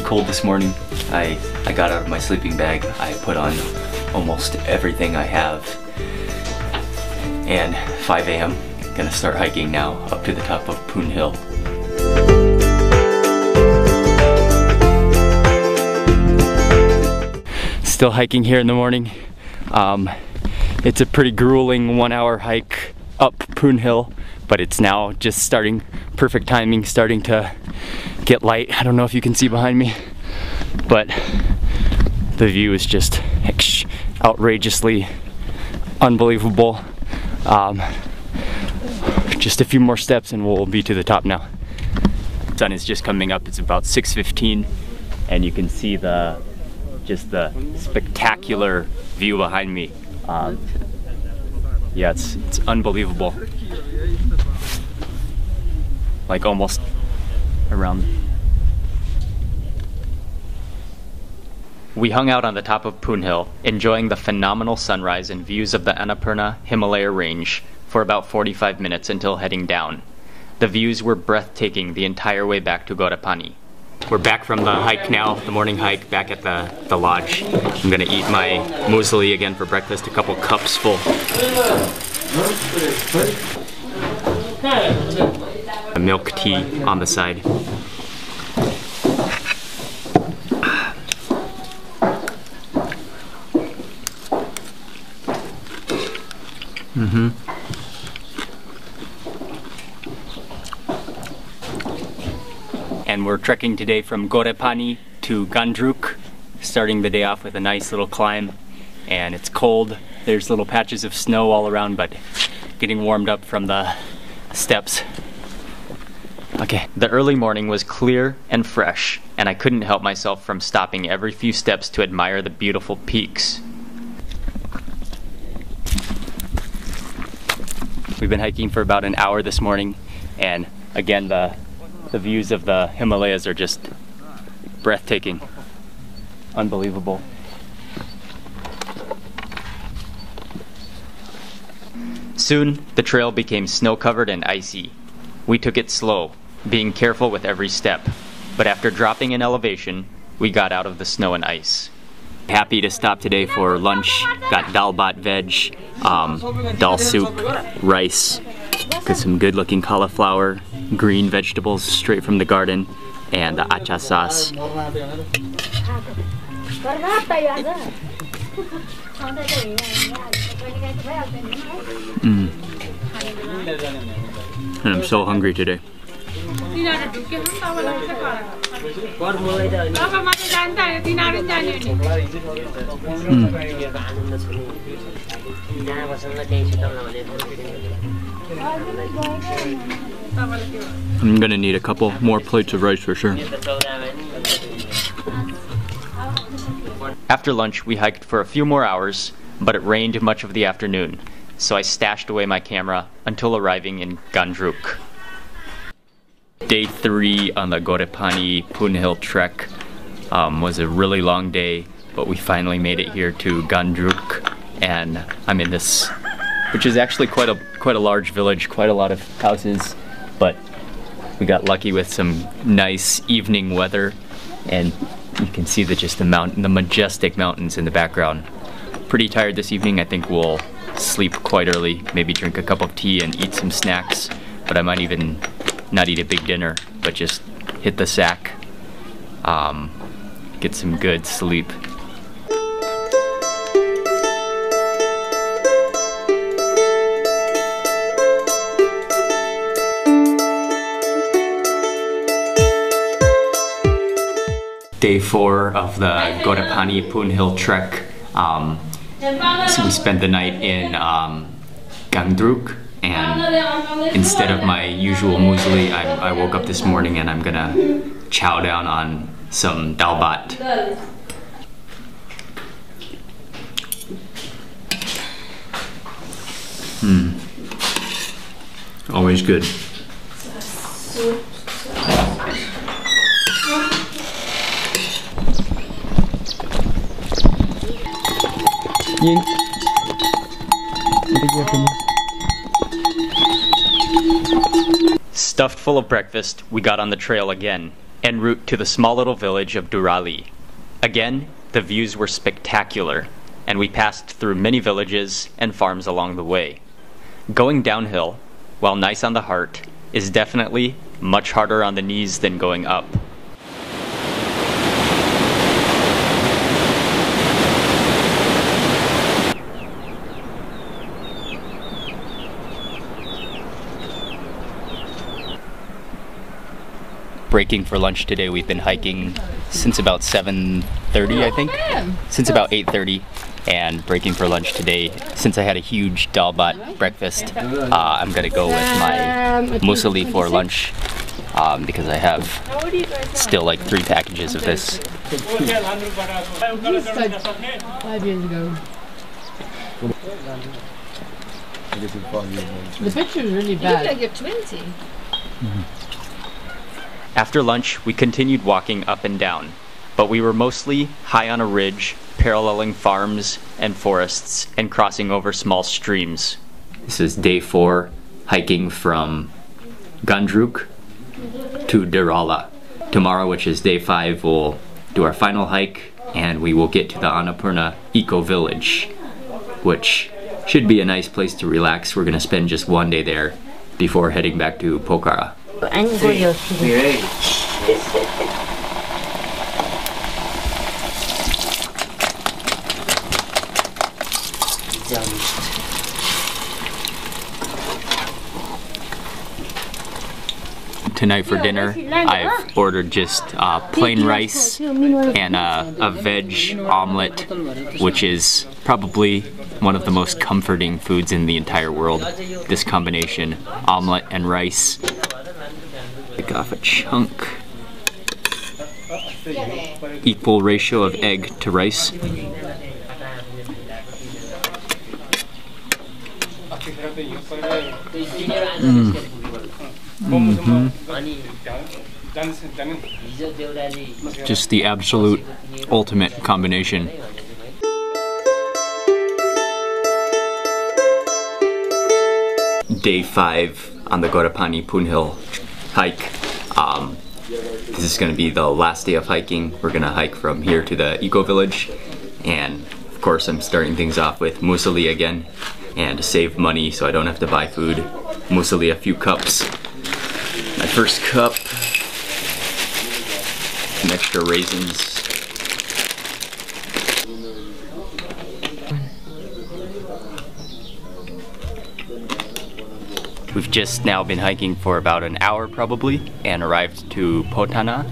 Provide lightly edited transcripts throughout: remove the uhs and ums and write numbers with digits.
cold this morning. I got out of my sleeping bag. I put on almost everything I have. And 5 a.m. Gonna start hiking now up to the top of Poon Hill. Still hiking here in the morning. It's a pretty grueling 1-hour hike up Poon Hill, but it's now just starting, perfect timing, starting to get light. I don't know if you can see behind me, but the view is just outrageously unbelievable. Just a few more steps and we'll be to the top now. The sun is just coming up. It's about 6:15 and you can see just the spectacular view behind me. Yeah, it's unbelievable. Like almost around. We hung out on the top of Poon Hill, enjoying the phenomenal sunrise and views of the Annapurna Himalaya range for about 45 minutes until heading down. The views were breathtaking the entire way back to Ghorepani. We're back from the hike now, the morning hike, back at the lodge. I'm gonna eat my muesli again for breakfast, a couple cups full. A milk tea on the side. And we're trekking today from Ghorepani to Gandruk, starting the day off with a nice little climb. And it's cold, there's little patches of snow all around, but getting warmed up from the steps. Okay. The early morning was clear and fresh, and I couldn't help myself from stopping every few steps to admire the beautiful peaks. We've been hiking for about an hour this morning, and again the views of the Himalayas are just breathtaking. Unbelievable. Soon, the trail became snow-covered and icy. We took it slow, being careful with every step, but after dropping in elevation, we got out of the snow and ice. Happy to stop today for lunch. Got dal bhat veg, dal soup, rice, got some good looking cauliflower, green vegetables straight from the garden, and the acha sauce. And I'm so hungry today. I'm gonna need a couple more plates of rice for sure. After lunch, we hiked for a few more hours, but it rained much of the afternoon, so I stashed away my camera until arriving in Gandruk. Day 3 on the Ghorepani Poon Hill trek was a really long day, but we finally made it here to Gandruk, and I'm in this, which is actually quite a large village, quite a lot of houses, but we got lucky with some nice evening weather, and you can see the majestic mountains in the background. Pretty tired this evening. I think we'll sleep quite early, maybe drink a cup of tea and eat some snacks, but I might even not eat a big dinner, but just hit the sack, get some good sleep. Day 4 of the Ghorepani Poon Hill trek. So we spent the night in Gandruk, and instead of my usual muesli, I woke up this morning and I'm gonna chow down on some dal bhat. Always good. Stuffed full of breakfast, we got on the trail again, en route to the small little village of Durali. Again, the views were spectacular, and we passed through many villages and farms along the way. Going downhill, while nice on the heart, is definitely much harder on the knees than going up. Breaking for lunch today. We've been hiking since about 7:30, I think. Since about 8:30, and breaking for lunch today. Since I had a huge dal bhat breakfast, I'm gonna go with my muesli for lunch because I have still like 3 packages of this. 5 years ago. The picture is really bad. You look like you're 20. After lunch, we continued walking up and down, but we were mostly high on a ridge, paralleling farms and forests, and crossing over small streams. This is day 4, hiking from Gandruk to Derala. Tomorrow, which is day 5, we'll do our final hike, and we will get to the Annapurna Eco Village, which should be a nice place to relax. We're gonna spend just 1 day there before heading back to Pokhara. Tonight for dinner, I've ordered just plain rice and a veg omelet, which is probably one of the most comforting foods in the entire world. This combination, omelet and rice. Pick off a chunk. Equal ratio of egg to rice. Just the absolute ultimate combination. Day 5 on the Ghorepani Poon Hill hike. This is going to be the last day of hiking. We're going to hike from here to the eco village, and of course I'm starting things off with muesli again, and to save money so I don't have to buy food, muesli a few cups. My first cup, some extra raisins. We've just now been hiking for about an hour probably, and arrived to Boudhanath.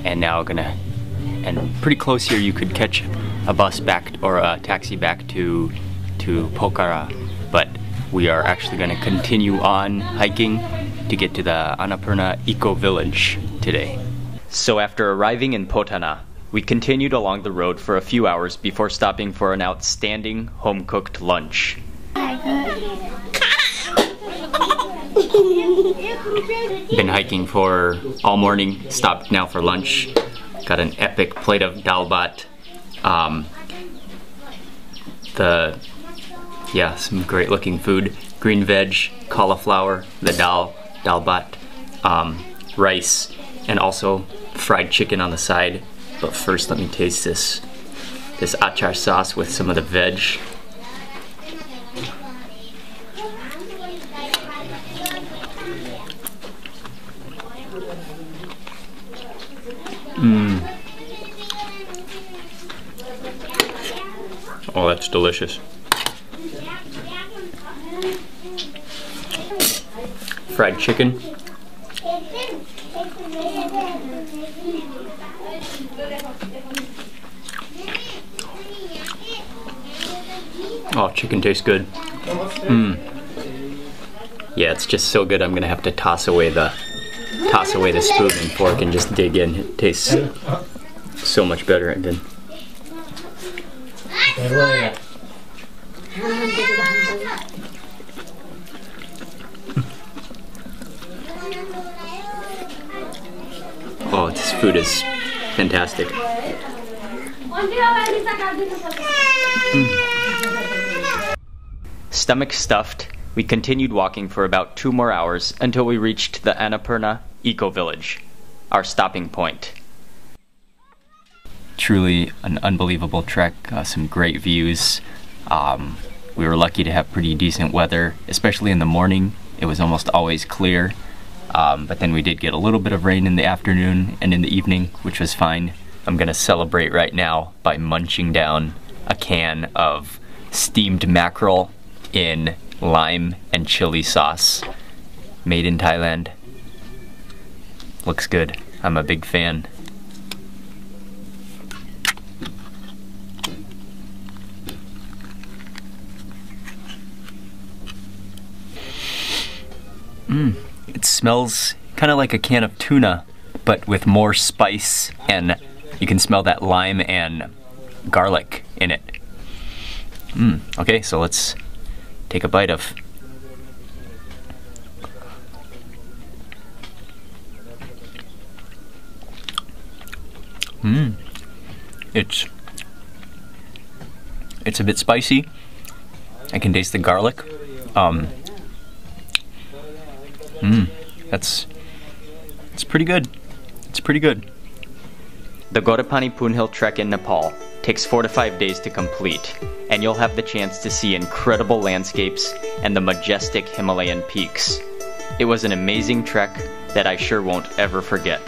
And now and pretty close here you could catch a bus back or a taxi back to Pokhara, but we are actually going to continue on hiking to get to the Annapurna Eco Village today. So after arriving in Boudhanath, we continued along the road for a few hours before stopping for an outstanding home-cooked lunch. Been hiking for all morning, stopped now for lunch. Got an epic plate of dal bhat. Some great looking food. Green veg, cauliflower, the dal bhat, rice, and also fried chicken on the side. But first let me taste this achar sauce with some of the veg. Oh, that's delicious. Fried chicken. Oh, chicken tastes good. Yeah, it's just so good. I'm gonna have to toss away the spoon and fork and just dig in. It tastes so much better than. Oh, this food is fantastic. Stomach stuffed, we continued walking for about 2 more hours until we reached the Annapurna Eco Village. our stopping point. Truly an unbelievable trek, some great views. We were lucky to have pretty decent weather, especially in the morning. It was almost always clear, but then we did get a little bit of rain in the afternoon and in the evening, which was fine. I'm gonna celebrate right now by munching down a can of steamed mackerel in lime and chili sauce, made in Thailand. Looks good. I'm a big fan. It smells kind of like a can of tuna, but with more spice, and you can smell that lime and garlic in it. Okay, so let's take a bite of. It's a bit spicy. I can taste the garlic. It's pretty good. It's pretty good. The Ghorepani Poon Hill trek in Nepal takes 4 to 5 days to complete, and you'll have the chance to see incredible landscapes and the majestic Himalayan peaks. It was an amazing trek that I sure won't ever forget.